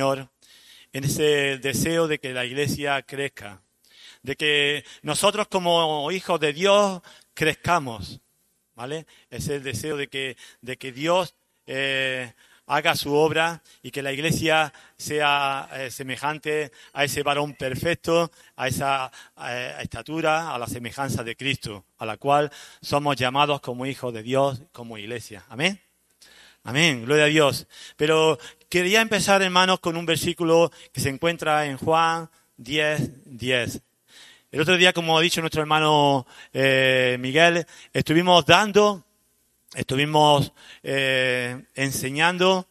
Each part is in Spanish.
Señor, en ese deseo de que la iglesia crezca, de que nosotros como hijos de Dios crezcamos, ¿vale? Es el deseo de que Dios haga su obra y que la iglesia sea semejante a ese varón perfecto, a esa estatura, a la semejanza de Cristo, a la cual somos llamados como hijos de Dios, como iglesia. Amén. Amén, gloria a Dios. Pero quería empezar, hermanos, con un versículo que se encuentra en Juan 10:10. El otro día, como ha dicho nuestro hermano Miguel, estuvimos enseñando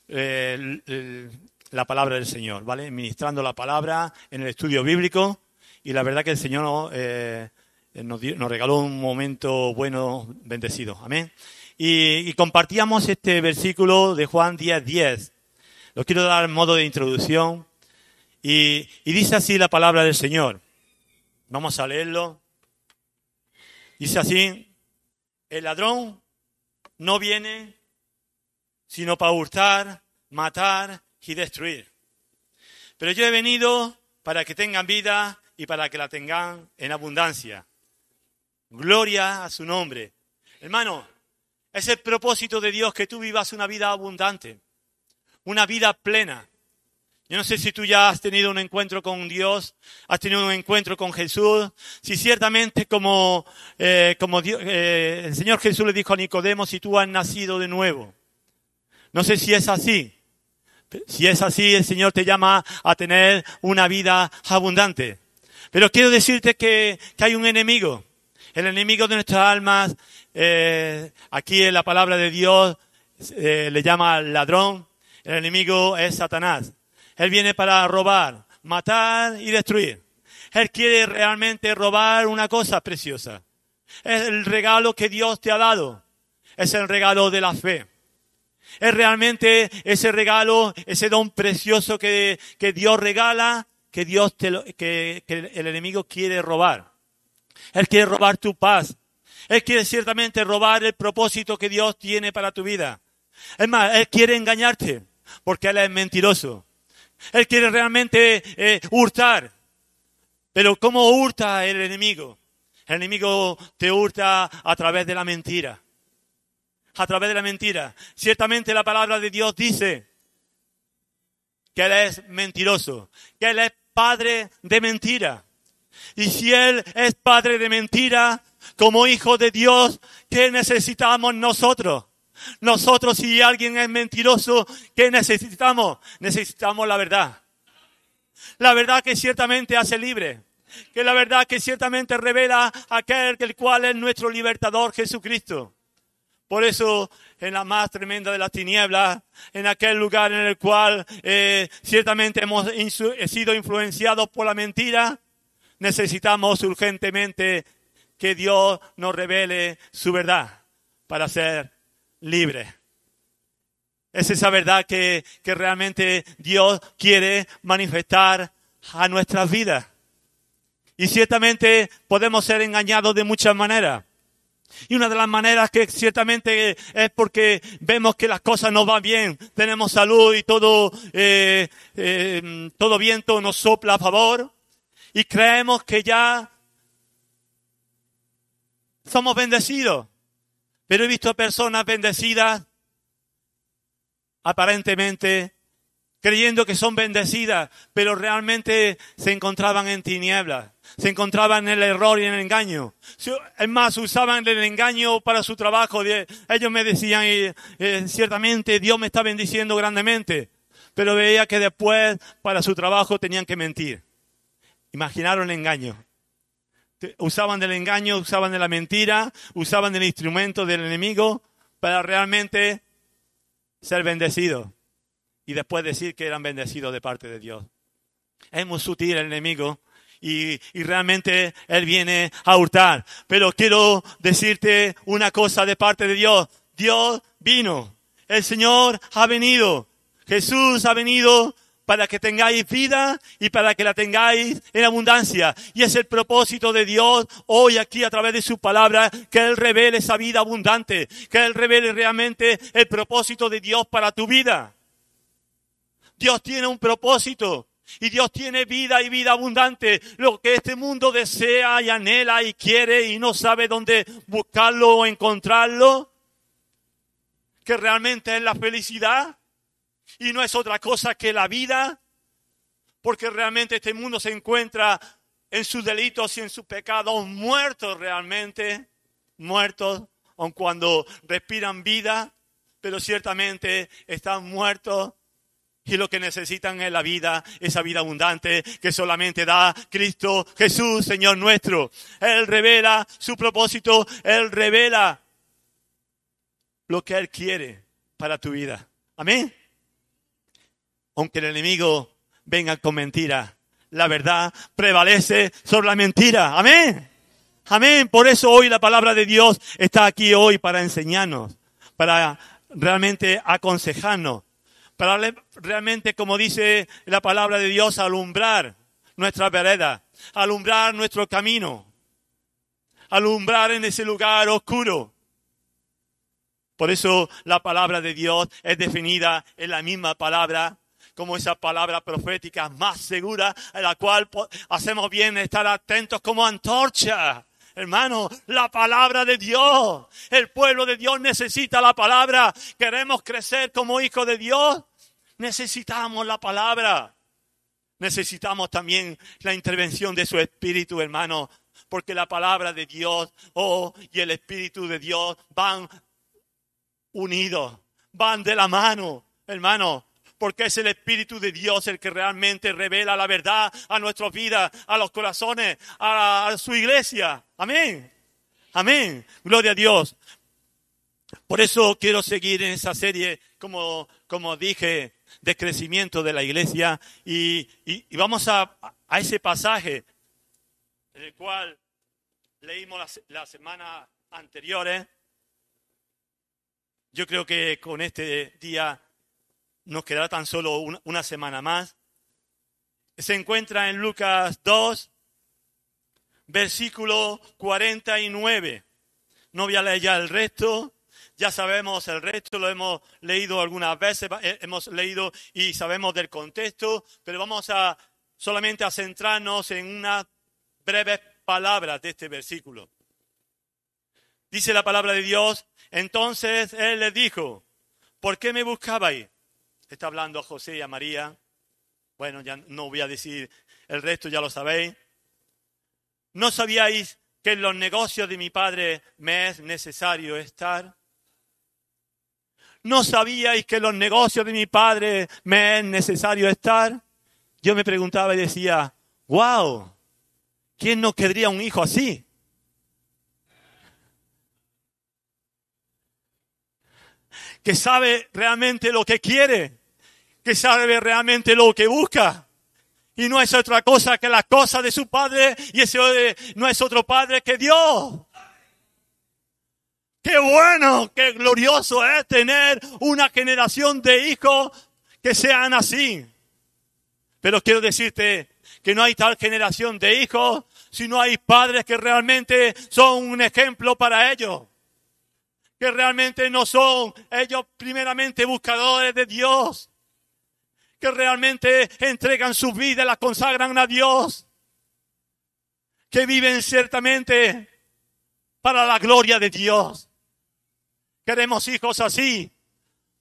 la palabra del Señor, ¿vale? Ministrando la palabra en el estudio bíblico, y la verdad que el Señor nos regaló un momento bueno, bendecido. Amén. Y compartíamos este versículo de Juan 10:10. Lo quiero dar en modo de introducción. Y dice así la palabra del Señor. Vamos a leerlo. Dice así: el ladrón no viene sino para hurtar, matar y destruir. Pero yo he venido para que tengan vida y para que la tengan en abundancia. Gloria a su nombre. Hermano, es el propósito de Dios que tú vivas una vida abundante, una vida plena. Yo no sé si tú ya has tenido un encuentro con Dios, has tenido un encuentro con Jesús, si ciertamente como Dios, el Señor Jesús le dijo a Nicodemo, si tú has nacido de nuevo. No sé si es así. Si es así, el Señor te llama a tener una vida abundante. Pero quiero decirte que hay un enemigo. El enemigo de nuestras almas, aquí en la palabra de Dios le llama ladrón. El enemigo es Satanás. Él viene para robar, matar y destruir. Él quiere realmente robar una cosa preciosa. Es el regalo que Dios te ha dado. Es el regalo de la fe. Es realmente ese regalo, ese don precioso que Dios regala, que el enemigo quiere robar. Él quiere robar tu paz. Él quiere ciertamente robar el propósito que Dios tiene para tu vida. Es más, Él quiere engañarte, porque Él es mentiroso. Él quiere realmente hurtar. Pero ¿cómo hurta el enemigo? El enemigo te hurta a través de la mentira. A través de la mentira. Ciertamente la palabra de Dios dice que Él es mentiroso, que Él es padre de mentira. Y si Él es padre de mentira, como hijo de Dios, ¿qué necesitamos nosotros? Nosotros, si alguien es mentiroso, ¿qué necesitamos? Necesitamos la verdad. La verdad que ciertamente hace libre. Que la verdad que ciertamente revela aquel el cual es nuestro libertador, Jesucristo. Por eso, en la más tremenda de las tinieblas, en aquel lugar en el cual ciertamente hemos sido influenciados por la mentira, necesitamos urgentemente que Dios nos revele su verdad para ser libres. Es esa verdad que realmente Dios quiere manifestar a nuestras vidas. Y ciertamente podemos ser engañados de muchas maneras. Y una de las maneras que ciertamente es porque vemos que las cosas nos van bien, tenemos salud y todo viento nos sopla a favor y creemos que ya somos bendecidos. Pero he visto personas bendecidas aparentemente creyendo que son bendecidas, pero realmente se encontraban en tinieblas, se encontraban en el error y en el engaño. Es más, usaban el engaño para su trabajo. Ellos me decían, ciertamente Dios me está bendiciendo grandemente, pero veía que después para su trabajo tenían que mentir. Imaginaron el engaño. Usaban del engaño, usaban de la mentira, usaban del instrumento del enemigo para realmente ser bendecidos. Y después decir que eran bendecidos de parte de Dios. Es muy sutil el enemigo y realmente él viene a hurtar. Pero quiero decirte una cosa de parte de Dios. Dios vino. El Señor ha venido. Jesús ha venido para que tengáis vida y para que la tengáis en abundancia. Y es el propósito de Dios hoy aquí a través de su palabra, que Él revele esa vida abundante, que Él revele realmente el propósito de Dios para tu vida. Dios tiene un propósito. Y Dios tiene vida y vida abundante. Lo que este mundo desea y anhela y quiere y no sabe dónde buscarlo o encontrarlo, que realmente es la felicidad y no es otra cosa que la vida, porque realmente este mundo se encuentra en sus delitos y en sus pecados muertos realmente, muertos, aun cuando respiran vida, pero ciertamente están muertos. Y lo que necesitan es la vida, esa vida abundante que solamente da Cristo Jesús, Señor nuestro. Él revela su propósito, Él revela lo que Él quiere para tu vida. Amén. Aunque el enemigo venga con mentira, la verdad prevalece sobre la mentira. Amén. Amén. Por eso hoy la palabra de Dios está aquí hoy para enseñarnos, para realmente aconsejarnos. Para realmente, como dice la palabra de Dios, alumbrar nuestra vereda, alumbrar nuestro camino, alumbrar en ese lugar oscuro. Por eso la palabra de Dios es definida en la misma palabra como esa palabra profética más segura, a la cual hacemos bien estar atentos como antorcha. Hermano, la palabra de Dios. El pueblo de Dios necesita la palabra. Queremos crecer como hijos de Dios. Necesitamos la palabra. Necesitamos también la intervención de su Espíritu, hermano. Porque la palabra de Dios y el Espíritu de Dios van unidos. Van de la mano, hermano. Porque es el Espíritu de Dios el que realmente revela la verdad a nuestras vidas, a los corazones, a su iglesia. Amén. Amén. Gloria a Dios. Por eso quiero seguir en esa serie, como dije, de crecimiento de la iglesia. Y vamos a ese pasaje, en el cual leímos la semana anterior. Yo creo que con este día nos quedará tan solo una semana más. Se encuentra en Lucas 2, versículo 49. No voy a leer ya el resto. Ya sabemos el resto, lo hemos leído algunas veces, hemos leído y sabemos del contexto, pero vamos solamente a centrarnos en unas breves palabras de este versículo. Dice la palabra de Dios: entonces Él les dijo, ¿por qué me buscabais? Está hablando a José y a María. Bueno, ya no voy a decir el resto, ya lo sabéis. ¿No sabíais que en los negocios de mi Padre me es necesario estar? ¿No sabíais que en los negocios de mi Padre me es necesario estar? Yo me preguntaba y decía, wow, ¿quién no querría un hijo así? Que sabe realmente lo que quiere, que sabe realmente lo que busca. Y no es otra cosa que la cosa de su Padre, y ese no es otro Padre que Dios. ¡Qué bueno, qué glorioso es tener una generación de hijos que sean así! Pero quiero decirte que no hay tal generación de hijos si no hay padres que realmente son un ejemplo para ellos. Que realmente no son ellos primeramente buscadores de Dios. Que realmente entregan su vida y la consagran a Dios. Que viven ciertamente para la gloria de Dios. Queremos hijos así.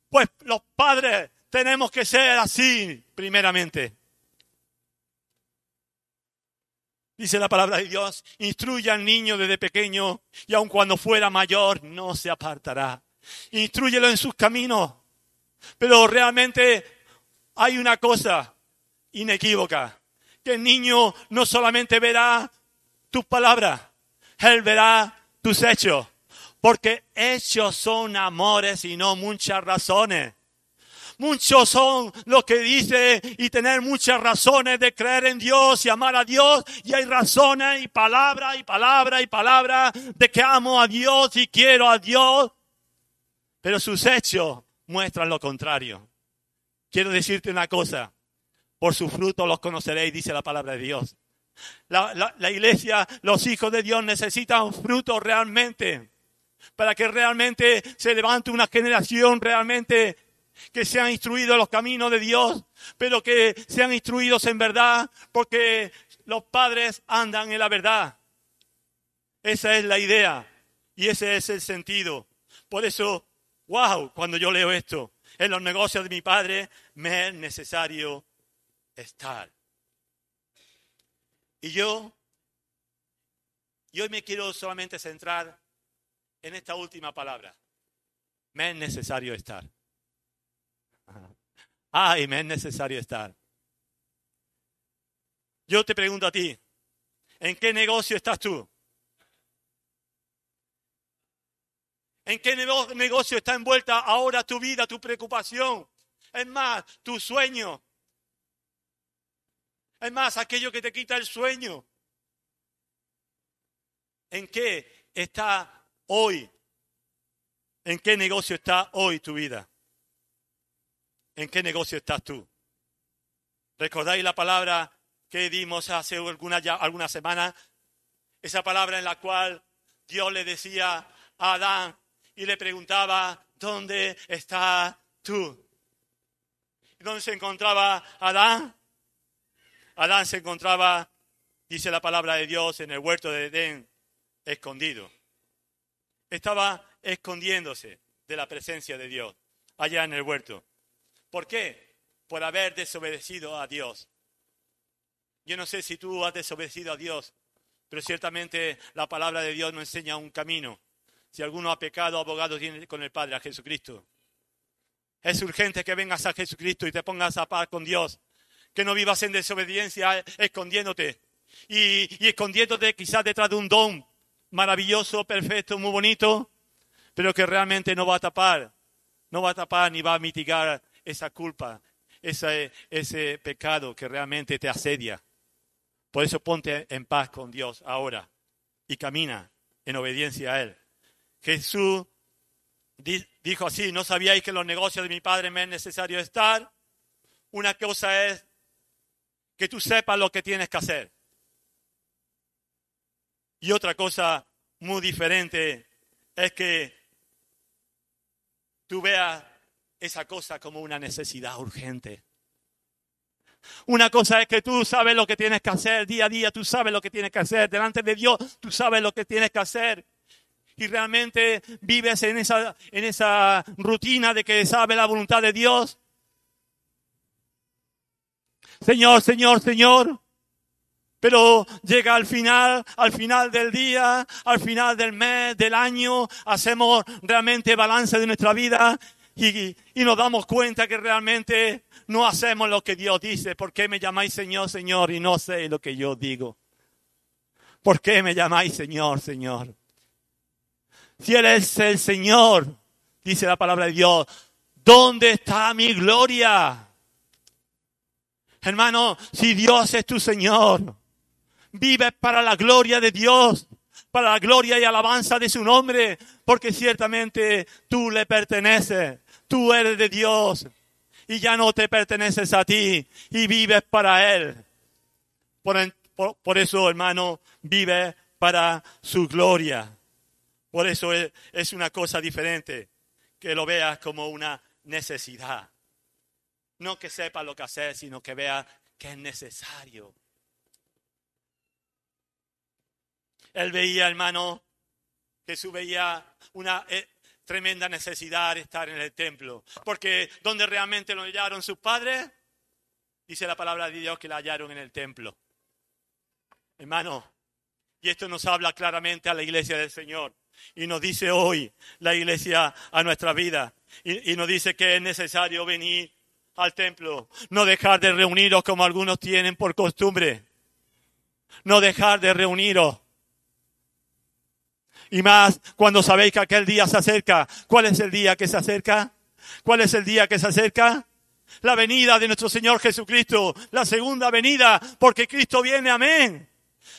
Pues los padres tenemos que ser así primeramente. Dice la palabra de Dios, instruye al niño desde pequeño y aun cuando fuera mayor no se apartará. Instrúyelo en sus caminos. Pero realmente hay una cosa inequívoca, que el niño no solamente verá tus palabras, él verá tus hechos. Porque hechos son amores y no muchas razones. Muchos son los que dicen y tener muchas razones de creer en Dios y amar a Dios. Y hay razones y palabras y palabras y palabras de que amo a Dios y quiero a Dios. Pero sus hechos muestran lo contrario. Quiero decirte una cosa. Por sus frutos los conoceréis, dice la palabra de Dios. La iglesia, los hijos de Dios necesitan frutos realmente. Para que realmente se levante una generación realmente que sean instruidos en los caminos de Dios, pero que sean instruidos en verdad, porque los padres andan en la verdad. Esa es la idea y ese es el sentido. Por eso, wow, cuando yo leo esto, en los negocios de mi padre me es necesario estar. Y yo hoy me quiero solamente centrar en esta última palabra. Me es necesario estar. Ay, me es necesario estar. Yo te pregunto a ti, ¿en qué negocio estás tú? ¿En qué negocio está envuelta ahora tu vida, tu preocupación? Es más, tu sueño. Es más, aquello que te quita el sueño. ¿En qué está hoy? ¿En qué negocio está hoy tu vida? ¿En qué negocio estás tú? ¿Recordáis la palabra que dimos hace algunas semanas? Esa palabra en la cual Dios le decía a Adán y le preguntaba, ¿dónde estás tú? ¿Dónde se encontraba Adán? Adán se encontraba, dice la palabra de Dios, en el huerto de Edén, escondido. Estaba escondiéndose de la presencia de Dios, allá en el huerto. ¿Por qué? Por haber desobedecido a Dios. Yo no sé si tú has desobedecido a Dios, pero ciertamente la palabra de Dios nos enseña un camino. Si alguno ha pecado, abogado tiene con el Padre, a Jesucristo. Es urgente que vengas a Jesucristo y te pongas a paz con Dios. Que no vivas en desobediencia escondiéndote. Y escondiéndote quizás detrás de un don maravilloso, perfecto, muy bonito, pero que realmente no va a tapar ni va a mitigar esa culpa, ese pecado que realmente te asedia. Por eso ponte en paz con Dios ahora y camina en obediencia a Él. Jesús dijo así, ¿no sabíais que en los negocios de mi Padre me es necesario estar? Una cosa es que tú sepas lo que tienes que hacer. Y otra cosa muy diferente es que tú veas esa cosa como una necesidad urgente. Una cosa es que tú sabes lo que tienes que hacer día a día, tú sabes lo que tienes que hacer. Delante de Dios, tú sabes lo que tienes que hacer. Y realmente vives en esa rutina de que sabes la voluntad de Dios. Señor, Señor, Señor. Pero llega al final del día, al final del mes, del año, hacemos realmente balance de nuestra vida y nos damos cuenta que realmente no hacemos lo que Dios dice. ¿Por qué me llamáis Señor, Señor y no sé lo que yo digo? ¿Por qué me llamáis Señor, Señor? Si Él es el Señor, dice la palabra de Dios, ¿dónde está mi gloria? Hermano, si Dios es tu Señor, vives para la gloria de Dios, para la gloria y alabanza de su nombre, porque ciertamente tú le perteneces, tú eres de Dios y ya no te perteneces a ti y vives para Él. Por eso, hermano, vive para su gloria. Por eso es una cosa diferente, que lo veas como una necesidad. No que sepas lo que hacer, sino que veas que es necesario. Él veía, hermano, Jesús veía una tremenda necesidad de estar en el templo. Porque donde realmente lo hallaron sus padres, dice la palabra de Dios que la hallaron en el templo. Hermano, y esto nos habla claramente a la iglesia del Señor. Y nos dice hoy la iglesia a nuestra vida. Y nos dice que es necesario venir al templo. No dejar de reuniros como algunos tienen por costumbre. No dejar de reuniros. Y más cuando sabéis que aquel día se acerca. ¿Cuál es el día que se acerca? ¿Cuál es el día que se acerca? La venida de nuestro Señor Jesucristo. La segunda venida, porque Cristo viene, amén.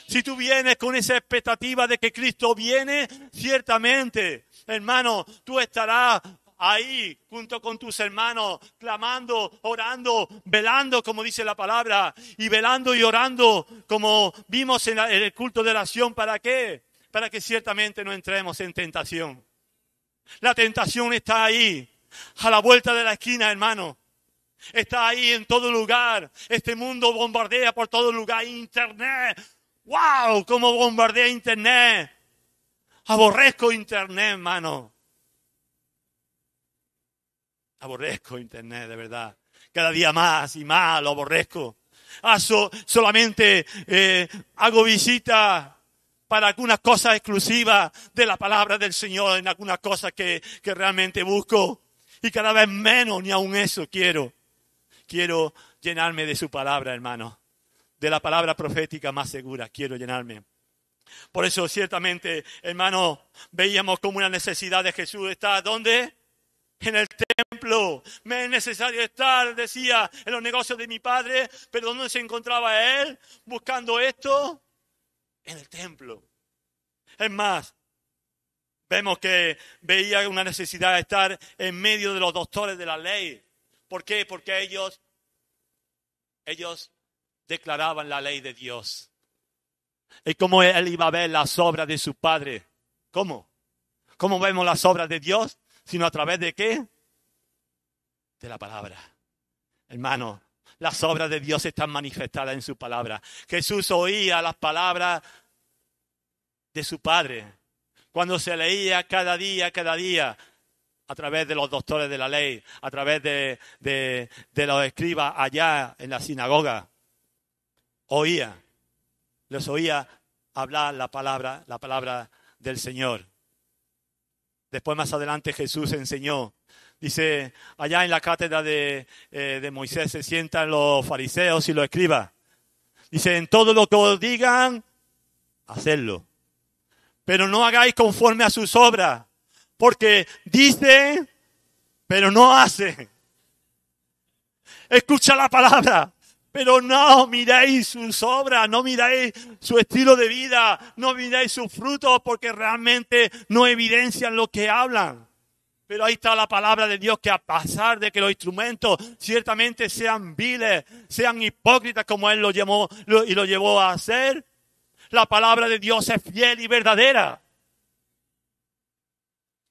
Si tú vienes con esa expectativa de que Cristo viene, ciertamente, hermano, tú estarás ahí junto con tus hermanos, clamando, orando, velando, como dice la palabra, y velando y orando, como vimos en el culto de oración. ¿Para qué? Para que ciertamente no entremos en tentación. La tentación está ahí. a la vuelta de la esquina, hermano. Está ahí en todo lugar. Este mundo bombardea por todo lugar. Internet. ¡Wow! ¿Cómo bombardea Internet? Aborrezco Internet, hermano. Aborrezco Internet, de verdad. Cada día más y más lo aborrezco. Solamente hago visitas para algunas cosas exclusivas de la palabra del Señor, en algunas cosas que realmente busco. Y cada vez menos, ni aun eso quiero. Quiero llenarme de su palabra, hermano. De la palabra profética más segura, quiero llenarme. Por eso, ciertamente, hermano, veíamos como una necesidad de Jesús está, ¿dónde? En el templo. Me es necesario estar, decía, en los negocios de mi padre, pero ¿dónde se encontraba él buscando esto? En el templo. Es más, vemos que veía una necesidad de estar en medio de los doctores de la ley. ¿Por qué? Porque ellos declaraban la ley de Dios. ¿Y cómo él iba a ver las obras de su padre? ¿Cómo? ¿Cómo vemos las obras de Dios? Sino a través de ¿qué? De la palabra. Hermano, las obras de Dios están manifestadas en su palabra. Jesús oía las palabras de su Padre. Cuando se leía cada día, a través de los doctores de la ley, a través de los escribas allá en la sinagoga, les oía hablar la palabra del Señor. Después, más adelante, Jesús enseñó. Dice, allá en la cátedra de Moisés se sientan los fariseos y los escribas. Dice, en todo lo que os digan, hacedlo. Pero no hagáis conforme a sus obras, porque dice, pero no hace. Escucha la palabra, pero no miréis sus obras, no miréis su estilo de vida, no miréis sus frutos, porque realmente no evidencian lo que hablan. Pero ahí está la palabra de Dios, que a pesar de que los instrumentos ciertamente sean viles, sean hipócritas como Él lo llevó a hacer, la palabra de Dios es fiel y verdadera.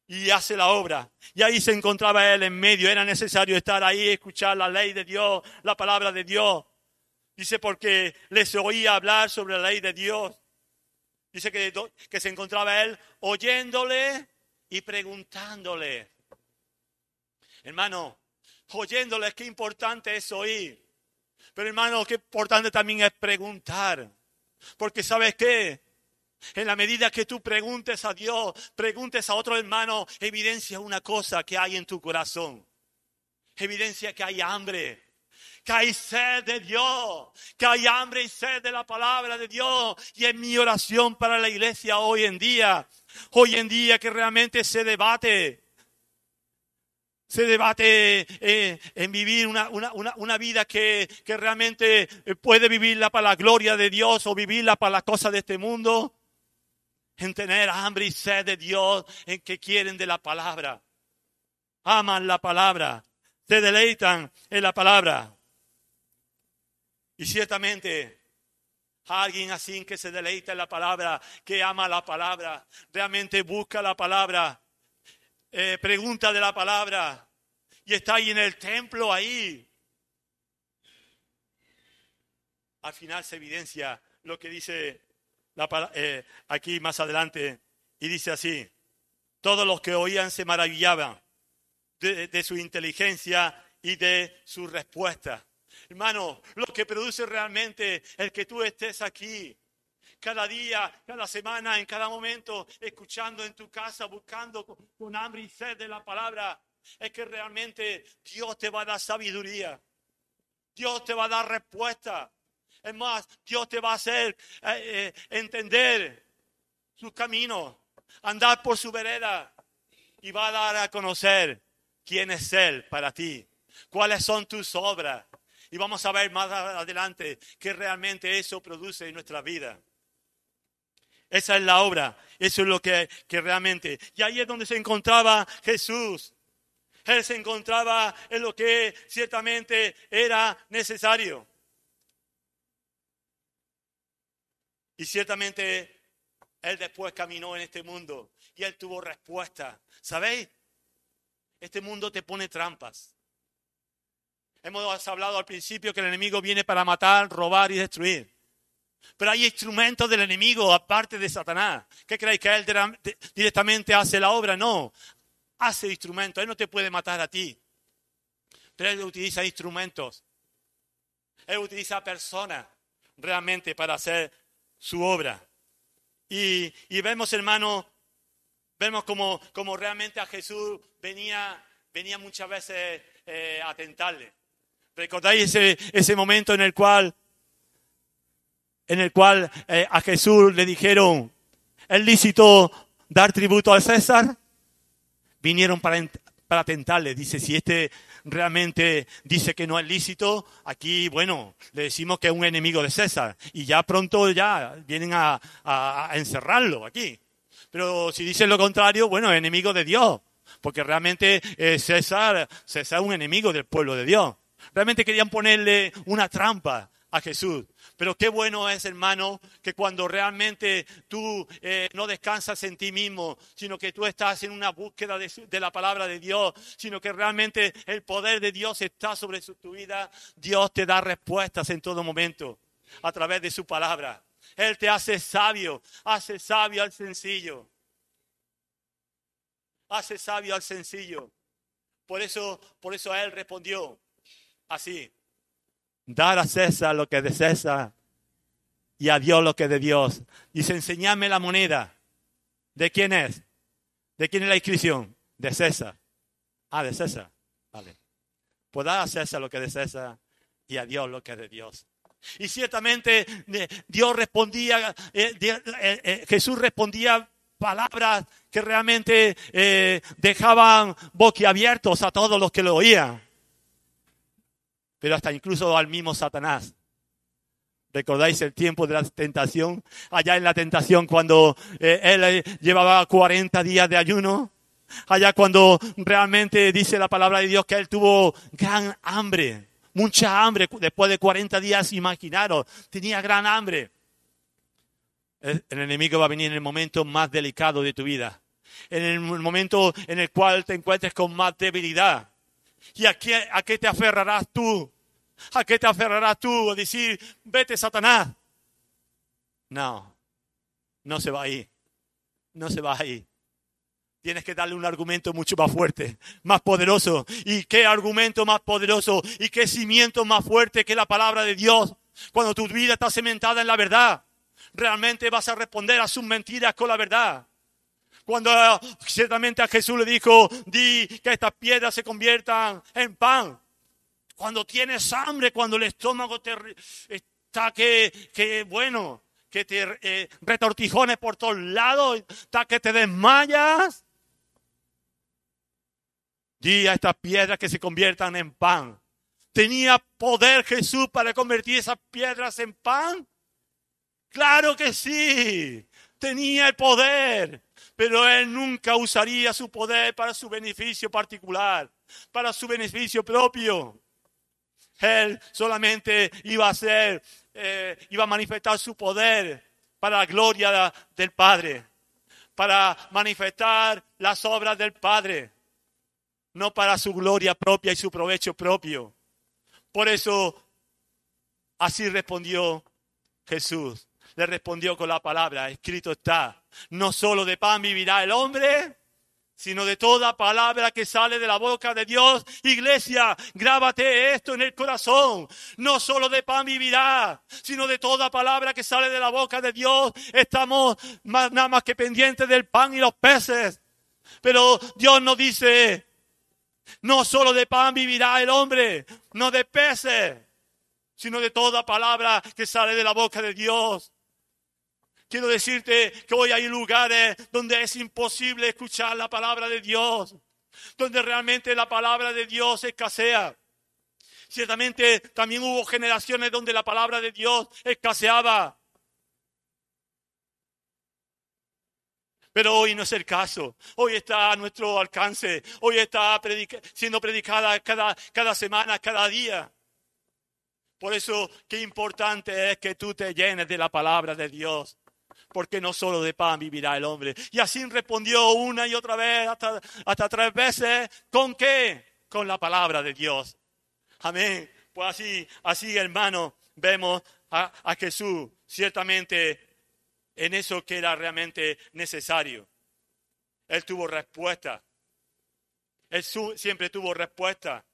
Y hace la obra. Y ahí se encontraba Él en medio. Era necesario estar ahí, escuchar la ley de Dios, la palabra de Dios. Dice, porque les oía hablar sobre la ley de Dios. Dice que se encontraba Él oyéndole y preguntándole. Hermano, oyéndole, qué importante es oír. Pero hermano, qué importante también es preguntar. Porque ¿sabes qué? En la medida que tú preguntes a Dios, preguntes a otro hermano, evidencia una cosa que hay en tu corazón. Evidencia que hay hambre, que hay sed de Dios, que hay hambre y sed de la palabra de Dios. Y es mi oración para la iglesia hoy en día que realmente se debate en vivir una vida que realmente puede vivirla para la gloria de Dios o vivirla para las cosas de este mundo. En tener hambre y sed de Dios, en que quieren de la palabra. Aman la palabra, se deleitan en la palabra. Y ciertamente, alguien así que se deleita en la palabra, que ama la palabra, realmente busca la palabra, pregunta de la palabra, y está ahí en el templo, ahí. Al final se evidencia lo que dice aquí más adelante, y dice así: todos los que oían se maravillaban de su inteligencia y de su respuesta. Hermano, lo que produce realmente el que tú estés aquí cada día, cada semana, en cada momento, escuchando en tu casa, buscando con hambre y sed de la palabra, es que realmente Dios te va a dar sabiduría. Dios te va a dar respuesta. Es más, Dios te va a hacer entender sus caminos, andar por su vereda, y va a dar a conocer quién es Él para ti, cuáles son tus obras. Y vamos a ver más adelante qué realmente eso produce en nuestra vida. Esa es la obra, eso es lo que realmente. Y ahí es donde se encontraba Jesús. Él se encontraba en lo que ciertamente era necesario. Y ciertamente Él después caminó en este mundo y Él tuvo respuesta. ¿Sabéis? Este mundo te pone trampas. Hemos hablado al principio que el enemigo viene para matar, robar y destruir. Pero hay instrumentos del enemigo aparte de Satanás. ¿Qué creéis? ¿Que él directamente hace la obra? No. Hace instrumentos. Él no te puede matar a ti. Pero él utiliza instrumentos. Él utiliza personas realmente para hacer su obra. Y vemos, hermano, vemos como realmente a Jesús venía muchas veces a tentarle. ¿Recordáis ese momento en el cual a Jesús le dijeron, ¿es lícito dar tributo al César? Vinieron para tentarle. Dice, si este realmente dice que no es lícito, aquí, bueno, le decimos que es un enemigo de César. Y ya pronto ya vienen a encerrarlo aquí. Pero si dicen lo contrario, bueno, es enemigo de Dios. Porque realmente César es un enemigo del pueblo de Dios. Realmente querían ponerle una trampa a Jesús. Pero qué bueno es, hermano, que cuando realmente tú no descansas en ti mismo, sino que tú estás en una búsqueda de la palabra de Dios, sino que realmente el poder de Dios está sobre tu vida, Dios te da respuestas en todo momento a través de su palabra. Él te hace sabio al sencillo. Hace sabio al sencillo. Por eso él respondió así. Dar a César lo que es de César y a Dios lo que es de Dios. Dice, enseñadme la moneda. ¿De quién es? ¿De quién es la inscripción? De César. Ah, de César. Vale. Pues dar a César lo que es de César y a Dios lo que es de Dios. Y ciertamente Dios respondía, Jesús respondía palabras que realmente dejaban boquiabiertos a todos los que lo oían. Pero hasta incluso al mismo Satanás. ¿Recordáis el tiempo de la tentación? Allá en la tentación cuando él llevaba 40 días de ayuno. Allá cuando realmente dice la palabra de Dios que él tuvo gran hambre. Mucha hambre. Después de 40 días, imaginaros, tenía gran hambre. El enemigo va a venir en el momento más delicado de tu vida. En el momento en el cual te encuentres con más debilidad. ¿Y a qué te aferrarás tú? ¿A qué te aferrarás tú? A decir, vete Satanás. No se va ahí. No se va ahí. Tienes que darle un argumento mucho más fuerte, más poderoso. ¿Y qué argumento más poderoso? ¿Y qué cimiento más fuerte que la palabra de Dios? Cuando tu vida está cimentada en la verdad, realmente vas a responder a sus mentiras con la verdad. Cuando ciertamente a Jesús le dijo, di que estas piedras se conviertan en pan. Cuando tienes hambre, cuando el estómago te está que te retortijones por todos lados, está que te desmayas. Di a estas piedras que se conviertan en pan. ¿Tenía poder Jesús para convertir esas piedras en pan? Claro que sí, tenía el poder. Pero él nunca usaría su poder para su beneficio particular, para su beneficio propio. Él solamente iba a manifestar su poder para la gloria del Padre, para manifestar las obras del Padre, no para su gloria propia y su provecho propio. Por eso, así respondió Jesús. Le respondió con la palabra, escrito está, no solo de pan vivirá el hombre, sino de toda palabra que sale de la boca de Dios. Iglesia, grábate esto en el corazón. No solo de pan vivirá, sino de toda palabra que sale de la boca de Dios. Estamos nada más que pendientes del pan y los peces. Pero Dios nos dice, no solo de pan vivirá el hombre, no de peces, sino de toda palabra que sale de la boca de Dios. Quiero decirte que hoy hay lugares donde es imposible escuchar la palabra de Dios, donde realmente la palabra de Dios escasea. Ciertamente también hubo generaciones donde la palabra de Dios escaseaba. Pero hoy no es el caso. Hoy está a nuestro alcance. Hoy está siendo predicada cada semana, cada día. Por eso, qué importante es que tú te llenes de la palabra de Dios. porque no solo de pan vivirá el hombre. Y así respondió una y otra vez, hasta 3 veces. ¿Con qué? Con la palabra de Dios. Amén. Pues así hermano, vemos a Jesús ciertamente en eso que era realmente necesario. Él tuvo respuesta. Él siempre tuvo respuesta.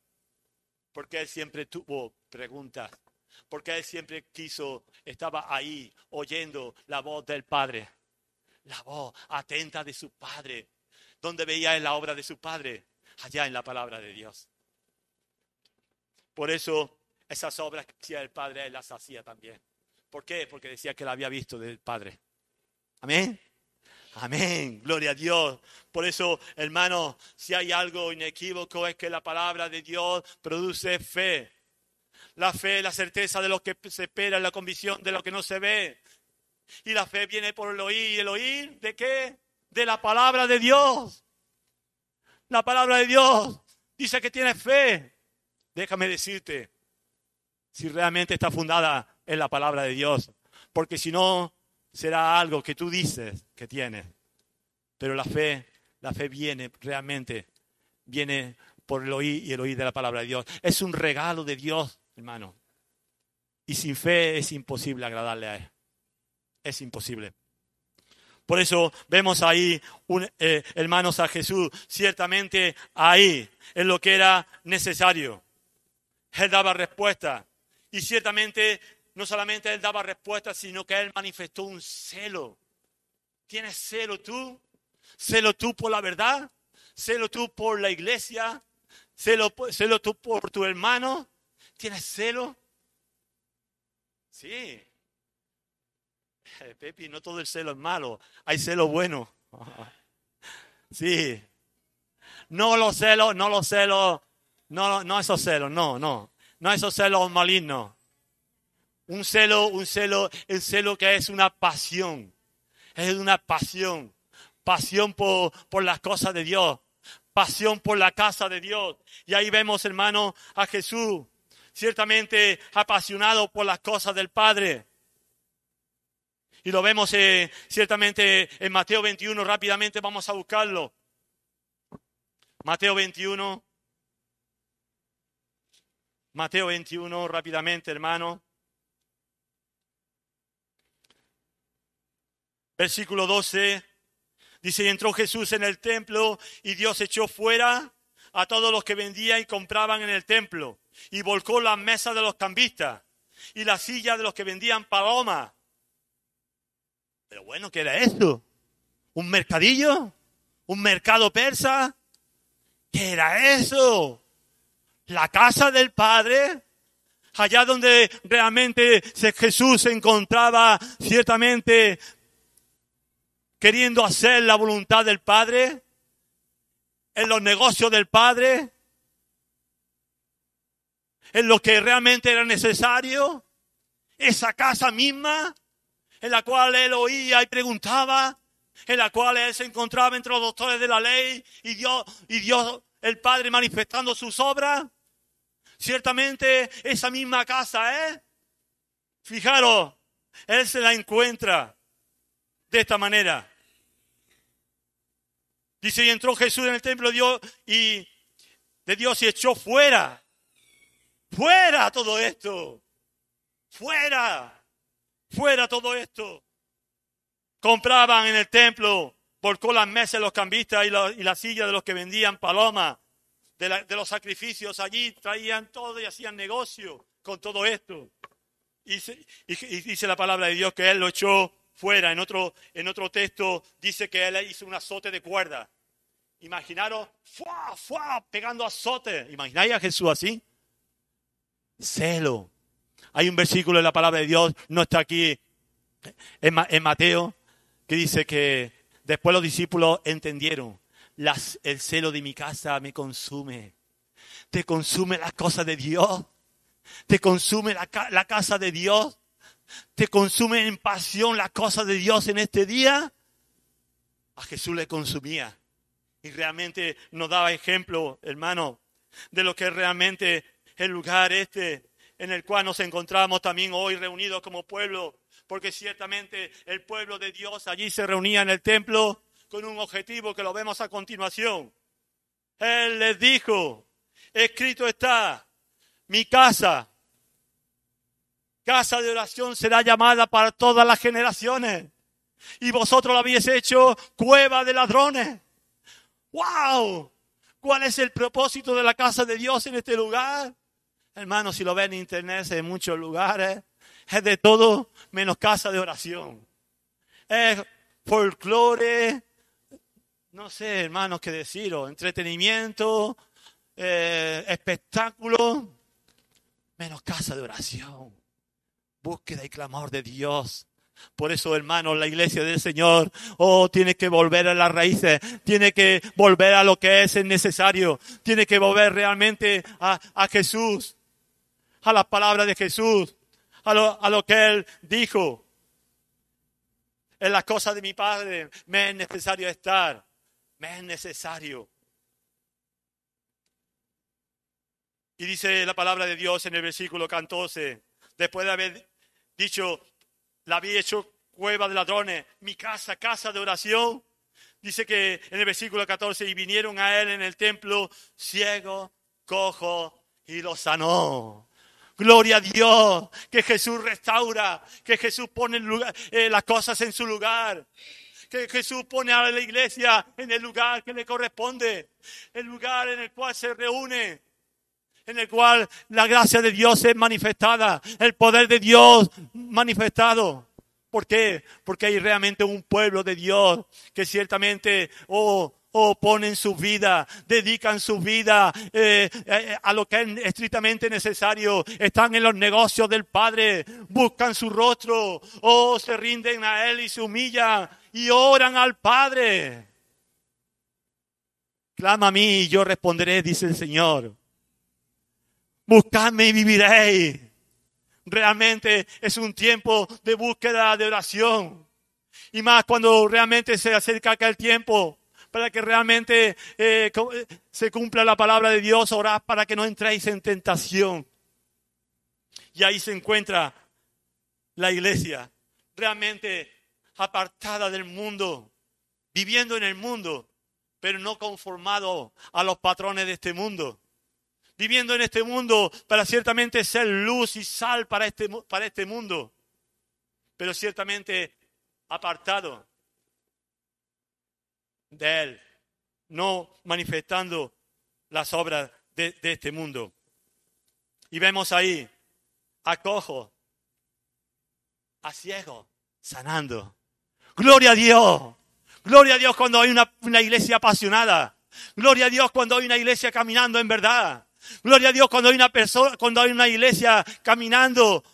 Porque Él siempre tuvo preguntas. Porque Él siempre estaba ahí oyendo la voz del Padre. La voz atenta de su Padre. ¿Dónde veía Él la obra de su Padre? Allá en la palabra de Dios. Por eso esas obras que hacía el Padre, Él las hacía también. ¿Por qué? Porque decía que la había visto del Padre. Amén. Amén, gloria a Dios. Por eso, hermano, si hay algo inequívoco es que la palabra de Dios produce fe. La fe es la certeza de lo que se espera, la convicción de lo que no se ve. Y la fe viene por el oír. ¿Y el oír de qué? De la palabra de Dios. La palabra de Dios dice que tienes fe. Déjame decirte, si realmente está fundada en la palabra de Dios. Porque si no, será algo que tú dices que tienes. Pero la fe viene realmente, viene por el oír y el oír de la palabra de Dios. Es un regalo de Dios, hermano. Y sin fe es imposible agradarle a Él. Es imposible. Por eso vemos ahí, hermanos, a Jesús, ciertamente ahí, en lo que era necesario. Él daba respuesta. Y ciertamente no solamente Él daba respuesta, sino que Él manifestó un celo. ¿Tienes celo tú? ¿Celo tú por la verdad? ¿Celo tú por la iglesia? ¿Celo tú por tu hermano? ¿Tienes celo? Sí. Pepi, no todo el celo es malo. Hay celo bueno. Sí. No esos celos, no esos celos malignos. Un celo que es una pasión. Es una pasión. Pasión por las cosas de Dios. Pasión por la casa de Dios. Y ahí vemos, hermano, a Jesús. Ciertamente apasionado por las cosas del Padre. Y lo vemos ciertamente en Mateo 21. Rápidamente vamos a buscarlo. Mateo 21. Mateo 21, rápidamente, hermano. Versículo 12. Dice, y entró Jesús en el templo y Dios echó fuera a todos los que vendían y compraban en el templo. Y volcó las mesas de los cambistas y las sillas de los que vendían palomas. Pero bueno, ¿qué era esto? ¿Un mercadillo? ¿Un mercado persa? ¿Qué era eso? La casa del Padre, allá donde realmente Jesús se encontraba ciertamente queriendo hacer la voluntad del Padre, en los negocios del Padre, en lo que realmente era necesario, esa casa misma en la cual Él oía y preguntaba, en la cual Él se encontraba entre los doctores de la ley y Dios el Padre manifestando sus obras. Ciertamente esa misma casa, fijaros, Él se la encuentra de esta manera. Dice, y entró Jesús en el templo de Dios y echó fuera todo esto. Fuera todo esto. Compraban en el templo, volcó las mesas de los cambistas y la silla de los que vendían palomas. De los sacrificios allí traían todo y hacían negocio con todo esto. Y dice la palabra de Dios que Él lo echó fuera. En otro texto dice que Él hizo un azote de cuerda. Imaginaros, pegando azote. ¿Imagináis a Jesús así? Celo. Hay un versículo en la palabra de Dios, no está aquí en Mateo, que dice que después los discípulos entendieron. El celo de mi casa me consume. Te consume las cosas de Dios. Te consume la casa de Dios. Te consume en pasión las cosas de Dios en este día. A Jesús le consumía. Y realmente nos daba ejemplo, hermano, de lo que realmente el lugar en el cual nos encontramos también hoy reunidos como pueblo, porque ciertamente el pueblo de Dios allí se reunía en el templo con un objetivo que lo vemos a continuación. Él les dijo, escrito está, mi casa de oración será llamada para todas las generaciones, y vosotros lo habéis hecho cueva de ladrones. ¡Wow! ¿Cuál es el propósito de la casa de Dios en este lugar? Hermanos, si lo ven en internet, en muchos lugares, es de todo menos casa de oración. Es folclore, no sé, hermanos, qué deciros, entretenimiento, espectáculo, menos casa de oración. Búsqueda y clamor de Dios. Por eso, hermanos, la iglesia del Señor, tiene que volver a las raíces, tiene que volver a lo que es necesario, tiene que volver realmente a Jesús, a las palabras de Jesús, a lo que Él dijo. En las cosas de mi Padre me es necesario estar, me es necesario. Y dice la palabra de Dios en el versículo 14, después de haber dicho, la había hecho cueva de ladrones, mi casa de oración. Dice que en el versículo 14, y vinieron a él en el templo ciego, cojo, y lo sanó. Gloria a Dios, que Jesús restaura, que Jesús pone las cosas en su lugar. Que Jesús pone a la iglesia en el lugar que le corresponde, el lugar en el cual se reúne, en el cual la gracia de Dios es manifestada, el poder de Dios manifestado. ¿Por qué? Porque hay realmente un pueblo de Dios que ciertamente ponen su vida, dedican su vida a lo que es estrictamente necesario. Están en los negocios del Padre, buscan su rostro, se rinden a Él y se humillan y oran al Padre. Clama a mí y yo responderé, dice el Señor. Buscadme y viviréis. Realmente es un tiempo de búsqueda, de oración. Y más cuando realmente se acerca aquel tiempo para que realmente se cumpla la palabra de Dios, orad para que no entréis en tentación. Y ahí se encuentra la iglesia realmente apartada del mundo, viviendo en el mundo, pero no conformado a los patrones de este mundo. Viviendo en este mundo para ciertamente ser luz y sal para este mundo, pero ciertamente apartado de Él, no manifestando las obras de este mundo. Y vemos ahí a cojo, a ciego, sanando. ¡Gloria a Dios! ¡Gloria a Dios cuando hay una iglesia apasionada! ¡Gloria a Dios cuando hay una iglesia caminando en verdad! Gloria a Dios cuando hay una iglesia caminando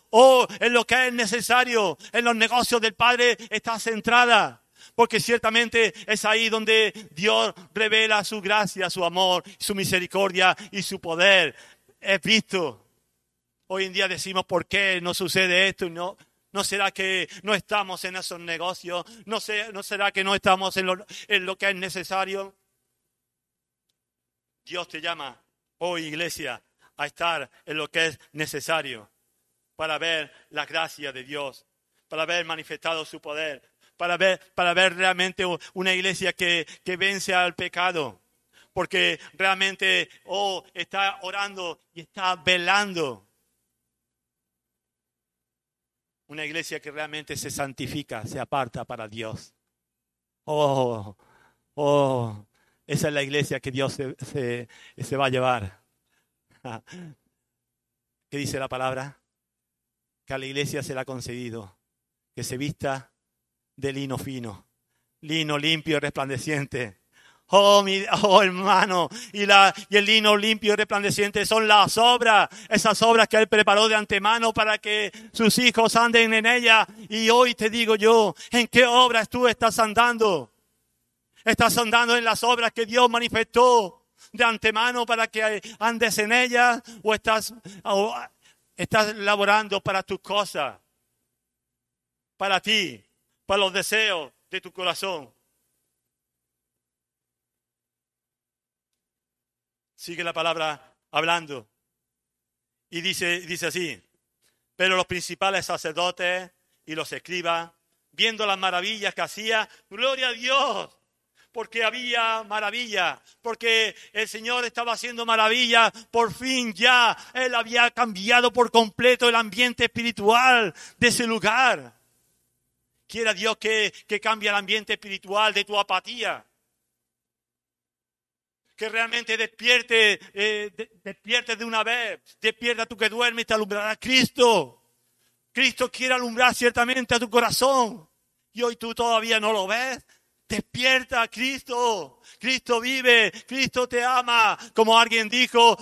en lo que es necesario, en los negocios del Padre está centrada. Porque ciertamente es ahí donde Dios revela su gracia, su amor, su misericordia y su poder. Es visto. Hoy en día decimos, ¿por qué no sucede esto? ¿No será que no estamos en esos negocios? ¿No será que no estamos en lo que es necesario? Dios te llama hoy, iglesia, a estar en lo que es necesario para ver la gracia de Dios, para ver manifestado su poder, para ver realmente una iglesia que vence al pecado, porque realmente está orando y está velando. Una iglesia que realmente se santifica, se aparta para Dios. Esa es la iglesia que Dios se va a llevar. ¿Qué dice la palabra? Que a la iglesia se le ha concedido que se vista de lino fino, lino limpio y resplandeciente. Hermano, y el lino limpio y resplandeciente son las obras, esas obras que Él preparó de antemano para que sus hijos anden en ellas. Y hoy te digo yo, ¿en qué obras tú estás andando? ¿Estás andando en las obras que Dios manifestó de antemano para que andes en ellas? ¿O estás laborando para tus cosas? Para ti, para los deseos de tu corazón. Sigue la palabra hablando. Y dice así: pero los principales sacerdotes y los escribas, viendo las maravillas que hacía, gloria a Dios, porque había maravilla, porque el Señor estaba haciendo maravillas, por fin ya Él había cambiado por completo el ambiente espiritual de ese lugar. Quiera Dios que cambie el ambiente espiritual de tu apatía. Que realmente despierte de una vez. Despierta tú que duermes y te alumbrará Cristo. Cristo quiere alumbrar ciertamente a tu corazón. Y hoy tú todavía no lo ves. Despierta, Cristo. Cristo vive. Cristo te ama. Como alguien dijo,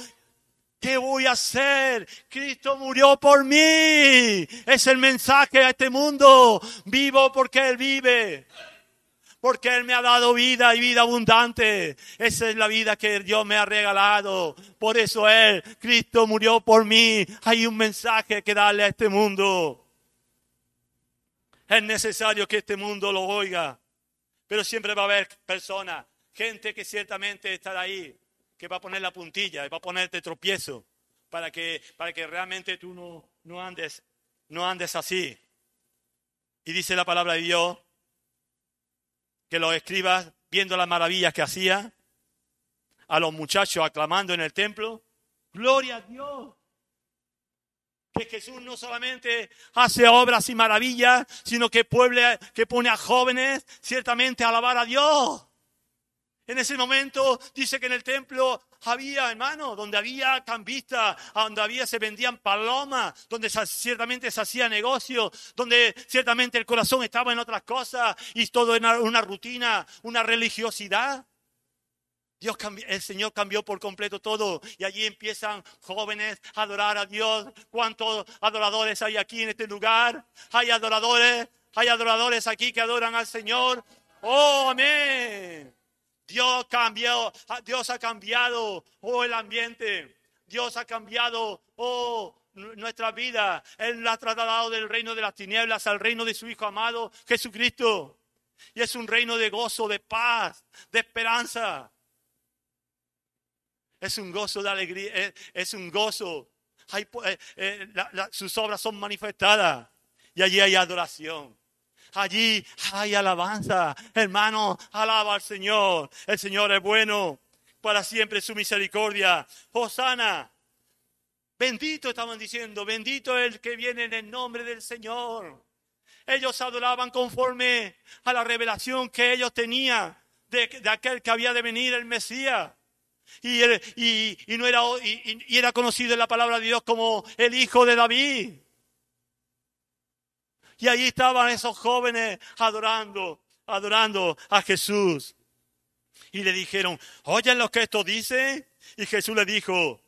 ¿qué voy a hacer? Cristo murió por mí. Es el mensaje a este mundo. Vivo porque Él vive. Porque Él me ha dado vida y vida abundante. Esa es la vida que Dios me ha regalado. Por eso Cristo murió por mí. Hay un mensaje que darle a este mundo. Es necesario que este mundo lo oiga. Pero siempre va a haber personas, gente que ciertamente estará ahí, que va a poner la puntilla y va a ponerte tropiezo para que realmente tú no andes así. Y dice la palabra de Dios que los escribas, viendo las maravillas que hacía, a los muchachos aclamando en el templo, ¡gloria a Dios! Que Jesús no solamente hace obras y maravillas, sino que pone a jóvenes ciertamente a alabar a Dios. En ese momento dice que en el templo había, hermano, donde había cambistas, donde se vendían palomas, donde ciertamente se hacía negocio, donde ciertamente el corazón estaba en otras cosas y todo era una rutina, una religiosidad. El Señor cambió por completo todo y allí empiezan jóvenes a adorar a Dios. ¿Cuántos adoradores hay aquí en este lugar? Hay adoradores aquí que adoran al Señor. ¡Oh, amén! Dios ha cambiado, el ambiente. Dios ha cambiado, nuestra vida. Él la ha trasladado del reino de las tinieblas al reino de su Hijo amado, Jesucristo. Y es un reino de gozo, de paz, de esperanza. Es un gozo de alegría, es un gozo. Sus obras son manifestadas y allí hay adoración. Allí hay alabanza. Hermano, alaba al Señor. El Señor es bueno. Para siempre su misericordia. Hosana. Bendito estaban diciendo. Bendito el que viene en el nombre del Señor. Ellos adoraban conforme a la revelación que ellos tenían de aquel que había de venir, el Mesías. Y era conocido en la palabra de Dios como el Hijo de David. Y allí estaban esos jóvenes adorando a Jesús. Y le dijeron, ¿oyen lo que esto dice? Y Jesús le dijo,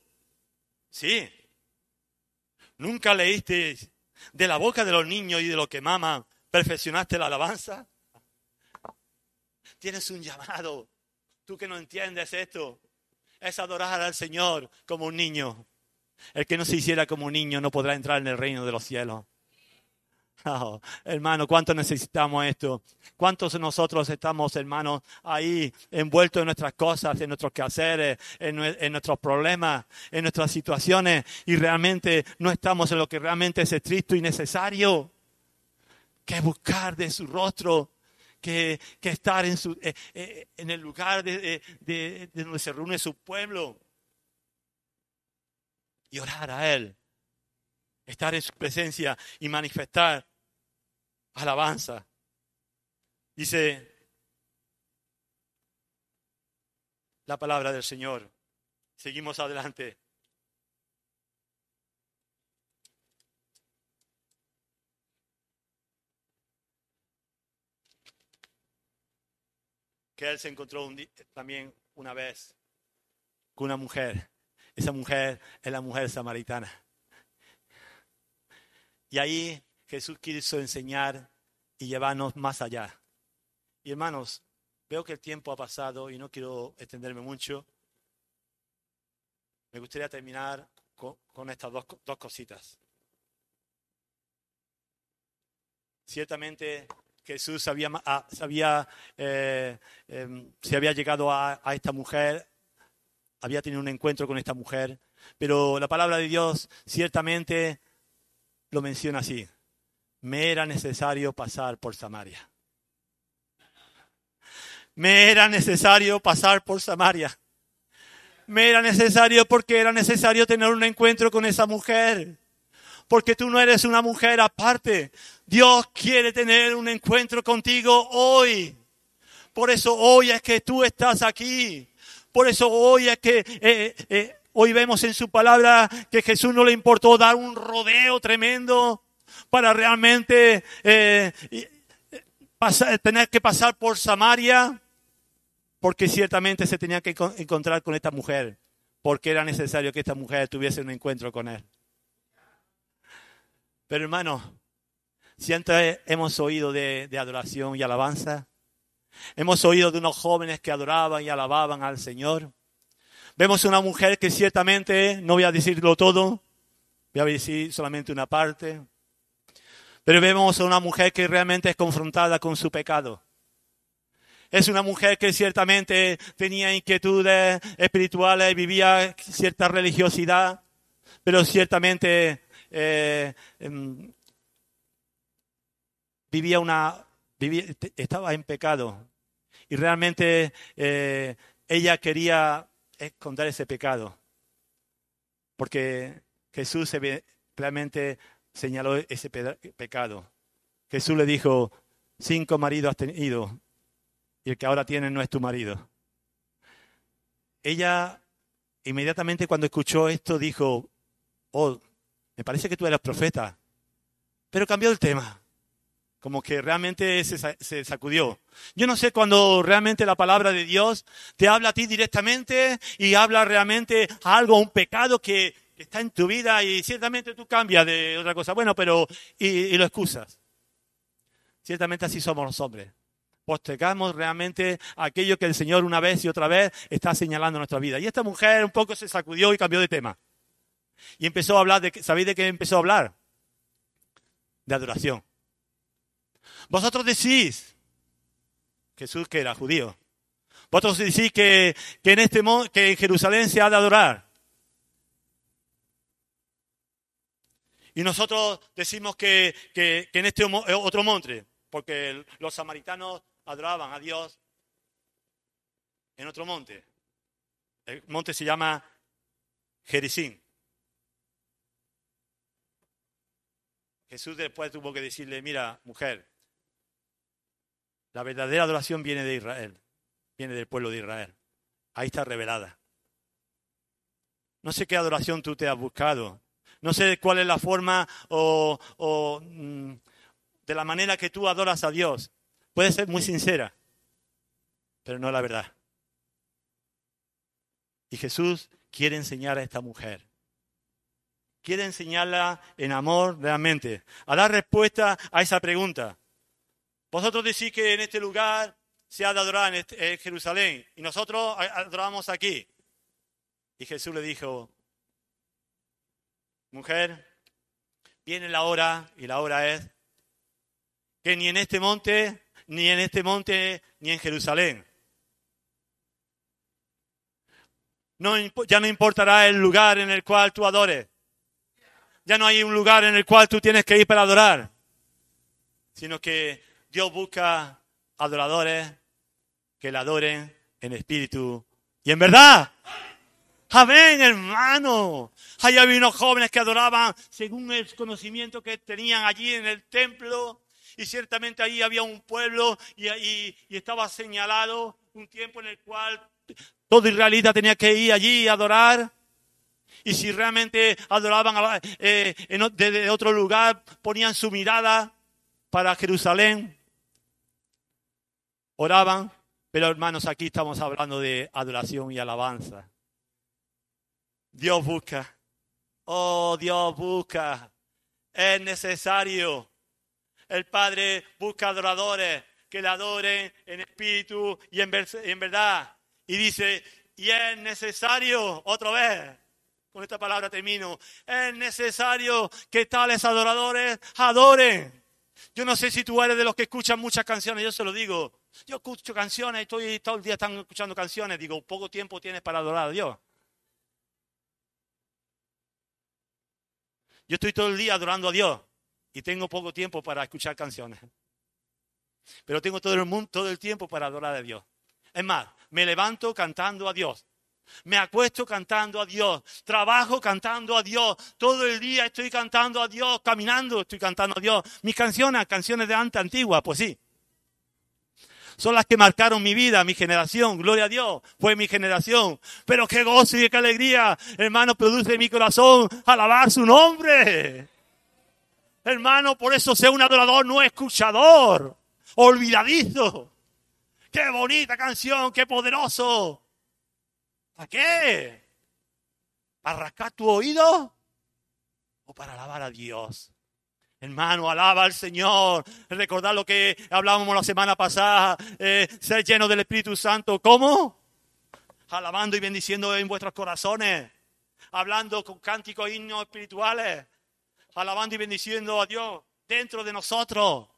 sí. ¿Nunca leíste de la boca de los niños y de los que maman, perfeccionaste la alabanza? Tienes un llamado. Tú que no entiendes esto, es adorar al Señor como un niño. El que no se hiciera como un niño no podrá entrar en el reino de los cielos. Oh, hermano, ¿cuánto necesitamos esto? ¿Cuántos de nosotros estamos, hermanos, ahí envueltos en nuestras cosas, en nuestros quehaceres, en nuestros problemas, en nuestras situaciones y realmente no estamos en lo que realmente es estricto y necesario? Que buscar de su rostro, que estar en el lugar de donde se reúne su pueblo y orar a Él. Estar en su presencia y manifestar alabanza. Dice la palabra del Señor. Seguimos adelante. Que Él se encontró también una vez con una mujer. Esa mujer es la mujer samaritana. Y ahí Jesús quiso enseñar y llevarnos más allá. Y hermanos, veo que el tiempo ha pasado y no quiero extenderme mucho. Me gustaría terminar con estas dos cositas. Ciertamente Jesús se había llegado a esta mujer, había tenido un encuentro con esta mujer, Pero la palabra de Dios ciertamente lo menciona así. Me era necesario pasar por Samaria. Me era necesario pasar por Samaria. Me era necesario porque era necesario tener un encuentro con esa mujer. Porque tú no eres una mujer aparte. Dios quiere tener un encuentro contigo hoy. Por eso hoy es que tú estás aquí. Por eso hoy es que hoy vemos en su palabra que Jesús no le importó dar un rodeo tremendo para realmente tener que pasar por Samaria. Porque ciertamente se tenía que encontrar con esta mujer. Porque era necesario que esta mujer tuviese un encuentro con él. Pero hermano, si antes hemos oído de adoración y alabanza, hemos oído de unos jóvenes que adoraban y alababan al Señor. Vemos una mujer que ciertamente, no voy a decirlo todo, voy a decir solamente una parte. Pero vemos a una mujer que realmente es confrontada con su pecado. Es una mujer que ciertamente tenía inquietudes espirituales, vivía cierta religiosidad, pero ciertamente estaba en pecado. Y realmente ella quería esconder ese pecado. Porque Jesús realmente señaló ese pecado. Jesús le dijo, 5 maridos has tenido. Y el que ahora tienes no es tu marido. Ella inmediatamente cuando escuchó esto dijo, oh, me parece que tú eres profeta. Pero cambió el tema. Como que realmente se sacudió. Yo no sé cuando realmente la palabra de Dios te habla a ti directamente y habla realmente a algo, un pecado que está en tu vida y ciertamente tú cambias de otra cosa. Bueno, pero y lo excusas. Ciertamente así somos los hombres. Postergamos realmente aquello que el Señor una vez y otra vez está señalando en nuestra vida. Y esta mujer un poco se sacudió y cambió de tema. Y empezó a hablar ¿sabéis de qué empezó a hablar? De adoración. Vosotros decís, Jesús que era judío, vosotros decís que en Jerusalén se ha de adorar. Y nosotros decimos que en este otro monte, porque los samaritanos adoraban a Dios en otro monte. El monte se llama Gerizim. Jesús después tuvo que decirle, mira, mujer, la verdadera adoración viene de Israel, viene del pueblo de Israel. Ahí está revelada. No sé qué adoración tú te has buscado. No sé cuál es la forma de la manera que tú adoras a Dios. Puede ser muy sincera, pero no es la verdad. Y Jesús quiere enseñar a esta mujer. Quiere enseñarla en amor realmente, a dar respuesta a esa pregunta. Vosotros decís que en este lugar se ha de adorar en Jerusalén y nosotros adoramos aquí. Y Jesús le dijo, mujer, viene la hora y la hora es que ni en este monte, ni en Jerusalén. Ya no importará el lugar en el cual tú adores. Ya no hay un lugar en el cual tú tienes que ir para adorar. Sino que Dios busca adoradores que le adoren en espíritu y en verdad. Amén, hermano. Ahí había unos jóvenes que adoraban según el conocimiento que tenían allí en el templo. Y ciertamente ahí había un pueblo y estaba señalado un tiempo en el cual todo israelita tenía que ir allí a adorar. Y si realmente adoraban desde otro lugar, ponían su mirada para Jerusalén. Oraban. Pero hermanos, aquí estamos hablando de adoración y alabanza. Dios busca. Oh, Dios busca. Es necesario. El Padre busca adoradores que le adoren en espíritu y en verdad. Y dice, y es necesario, otra vez, con esta palabra termino, es necesario que tales adoradores adoren. Yo no sé si tú eres de los que escuchan muchas canciones, yo se lo digo. Yo escucho canciones, estoy todo el día escuchando canciones. Digo, poco tiempo tienes para adorar a Dios. Yo estoy todo el día adorando a Dios y tengo poco tiempo para escuchar canciones. Pero tengo todo el tiempo para adorar a Dios. Es más, me levanto cantando a Dios. Me acuesto cantando a Dios. Trabajo cantando a Dios. Todo el día estoy cantando a Dios. Caminando estoy cantando a Dios. Mis canciones de antes antiguas, pues sí. Son las que marcaron mi vida, mi generación. Gloria a Dios, fue mi generación. Pero qué gozo y qué alegría, hermano, produce en mi corazón alabar su nombre. Hermano, por eso sea un adorador, no escuchador, olvidadizo. Qué bonita canción, qué poderoso. ¿Para qué? ¿Para rascar tu oído? ¿O para alabar a Dios? Hermano, alaba al Señor. Recordad lo que hablábamos la semana pasada. Ser lleno del Espíritu Santo. ¿Cómo? Alabando y bendiciendo en vuestros corazones. Hablando con cánticos e himnos espirituales. Alabando y bendiciendo a Dios dentro de nosotros.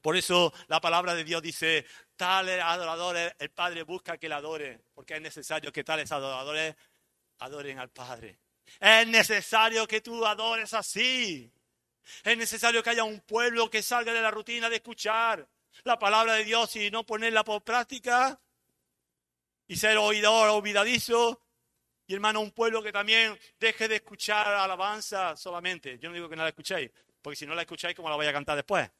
Por eso la palabra de Dios dice, tales adoradores el Padre busca que le adore. Porque es necesario que tales adoradores adoren al Padre. Es necesario que tú adores así. Es necesario que haya un pueblo que salga de la rutina de escuchar la palabra de Dios y no ponerla por práctica y ser oidor, olvidadizo. Y hermano, un pueblo que también deje de escuchar alabanza solamente. Yo no digo que no la escuchéis, porque si no la escucháis, ¿cómo la voy a cantar después?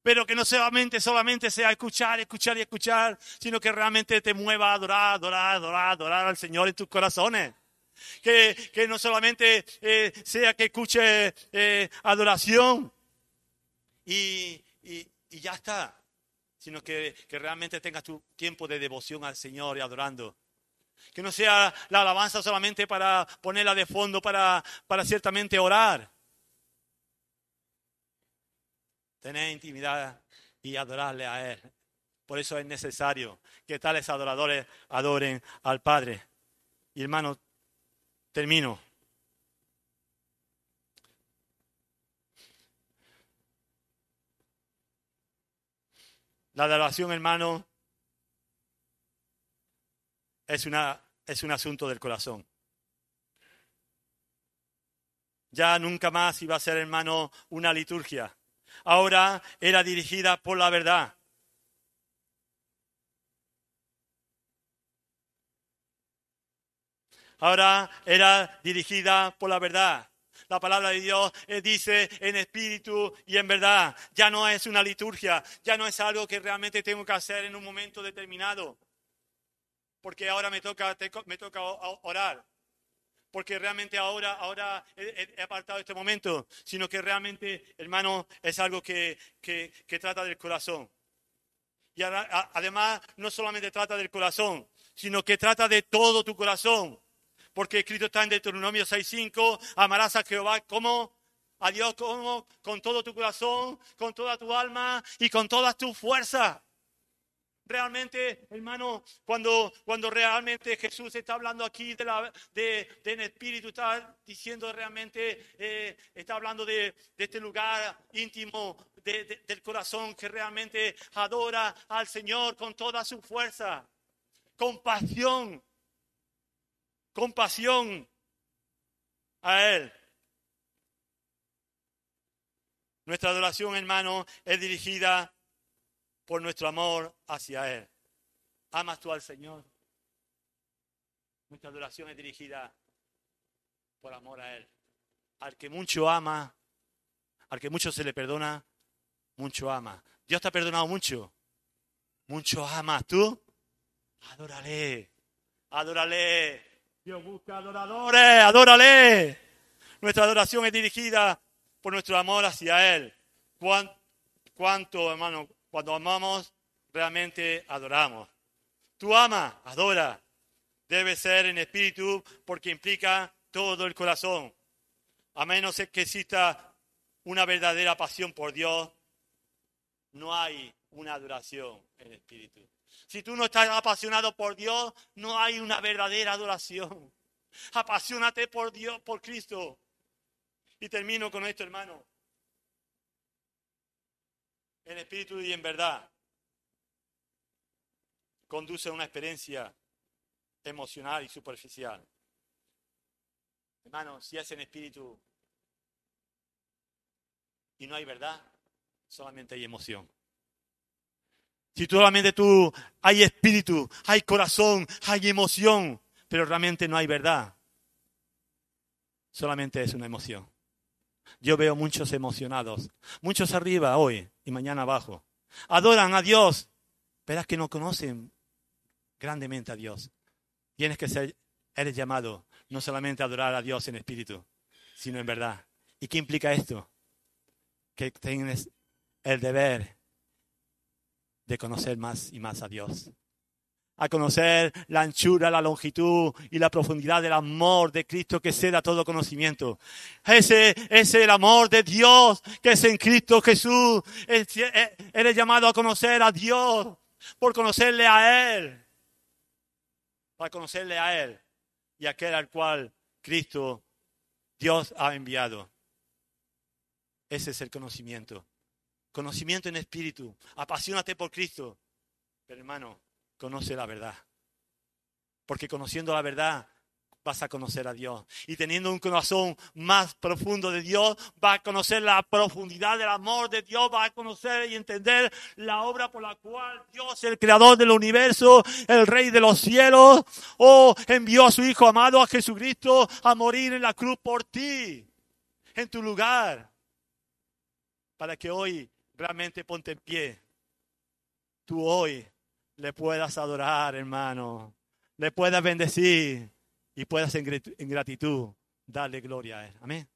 Pero que no solamente sea escuchar, sino que realmente te mueva a adorar al Señor en tus corazones. Que no solamente sea que escuche adoración y ya está, sino que realmente tengas tu tiempo de devoción al Señor y adorando. Que no sea la alabanza solamente para ponerla de fondo, para ciertamente orar. Tener intimidad y adorarle a Él. Por eso es necesario que tales adoradores adoren al Padre. Y hermanos, termino. La adoración, hermano, es un asunto del corazón. Ya nunca más iba a ser, hermano, una liturgia. Ahora era dirigida por la verdad. Ahora era dirigida por la verdad. La palabra de Dios dice en espíritu y en verdad. Ya no es una liturgia, ya no es algo que realmente tengo que hacer en un momento determinado. Porque ahora me toca orar. Porque realmente ahora he apartado este momento, sino que realmente, hermano, es algo que trata del corazón. Y además no solamente trata del corazón, sino que trata de todo tu corazón. Porque escrito está en Deuteronomio 6:5, amarás a Jehová como a Dios como con todo tu corazón, con toda tu alma y con todas tus fuerzas. Realmente, hermano, cuando realmente Jesús está hablando aquí en espíritu, está diciendo realmente, está hablando de este lugar íntimo del corazón que realmente adora al Señor con toda su fuerza, con pasión a Él. Nuestra adoración, hermano, es dirigida por nuestro amor hacia Él. ¿Amas tú al Señor? Nuestra adoración es dirigida por amor a Él. Al que mucho ama, al que mucho se le perdona, mucho ama. Dios te ha perdonado mucho. Mucho amas. ¿Tú? Adórale. Dios busca adoradores. Adórale. Nuestra adoración es dirigida por nuestro amor hacia Él. ¿Cuánto, hermano? Cuando amamos, realmente adoramos. Tú amas, adora. Debe ser en espíritu porque implica todo el corazón. A menos que exista una verdadera pasión por Dios, no hay una adoración en espíritu. Si tú no estás apasionado por Dios, no hay una verdadera adoración. Apasionate por Dios, por Cristo. Y termino con esto, hermano. En espíritu y en verdad, conduce a una experiencia emocional y superficial. Hermano, si es en espíritu y no hay verdad, solamente hay emoción. Si solamente hay espíritu, hay corazón, hay emoción, pero realmente no hay verdad, solamente es una emoción. Yo veo muchos emocionados, muchos arriba hoy y mañana abajo. Adoran a Dios, pero es que no conocen grandemente a Dios. Eres llamado no solamente a adorar a Dios en espíritu, sino en verdad. ¿Y qué implica esto? Que tienes el deber de conocer más y más a Dios. A conocer la anchura, la longitud y la profundidad del amor de Cristo que excede a todo conocimiento. Ese es el amor de Dios que es en Cristo Jesús. Eres llamado a conocer a Dios por conocerle a Él. Para conocerle a Él y a aquel al cual Cristo, Dios ha enviado. Ese es el conocimiento. Conocimiento en espíritu. Apasionate por Cristo. Pero hermano, conoce la verdad. Porque conociendo la verdad vas a conocer a Dios. Y teniendo un corazón más profundo de Dios, vas a conocer la profundidad del amor de Dios, vas a conocer y entender la obra por la cual Dios, el creador del universo, el rey de los cielos, envió a su Hijo amado, a Jesucristo, a morir en la cruz por ti, en tu lugar, para que hoy realmente ponte en pie. Tú hoy le puedas adorar, hermano, le puedas bendecir y puedas en gratitud darle gloria a Él. Amén.